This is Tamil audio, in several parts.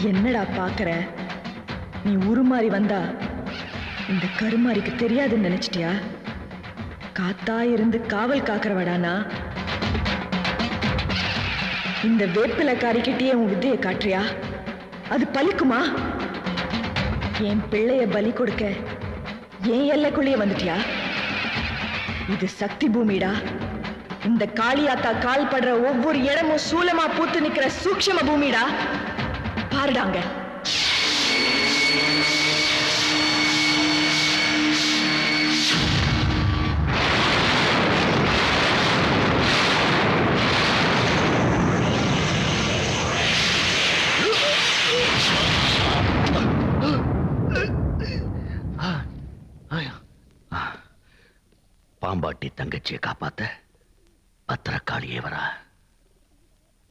என்னடா பாக்குற? நீ உருமாறி வந்தா இந்த கருமாரிக்கு தெரியாதுன்னு நினைச்சிட்டியா? காத்தா இருந்து காவல் காக்கிறவடானா? இந்த வேப்பிலக்காரிக்கிட்டே உன் வித்தையை காட்டுறியா? அது பலிக்குமா? என் பிள்ளைய பலி கொடுக்க என் எல்லைக்குள்ளேயே வந்துட்டியா? இது சக்தி பூமிடா. இந்த காளியாத்தா கால் படுற ஒவ்வொரு இடமும் சூலமா பூத்து நிக்கிற சூக்ஷ்ம பூமிடா. பாருடாங்க. பாம்பாட்டி தங்கச்சியை காப்பாத்த பத்திரக்காளியே வரா.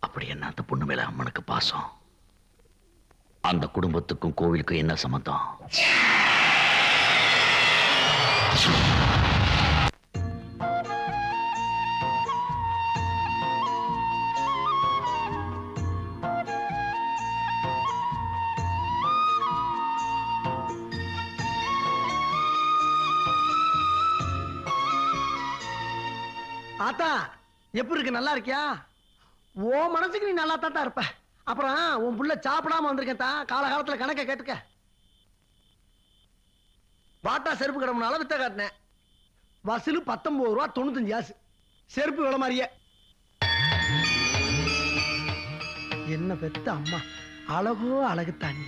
அப்படி என்ன அந்த பொண்ணு மேல அம்மனுக்கு பாசம்? அந்த குடும்பத்துக்கும் கோவிலுக்கும் என்ன சம்பந்தம்? ஆத்தா எப்படி இருக்கு? நல்லா இருக்கியா? ஓ மனசுக்கு நீ நல்லா தான் இருப்ப. அப்புறம் உன் புள்ள சாப்பிடாம வந்திருக்கேன் தான். காலகாலத்துல கணக்க கேட்டுக்க. பாட்டா செருப்பு கடமுனால வித்த காட்டினேன். வசூல் 19 ரூபா 95 காசு. செருப்பு விலை மாதிரியே. என்ன பெத்த அம்மா, அழகோ அழகு தாண்டி.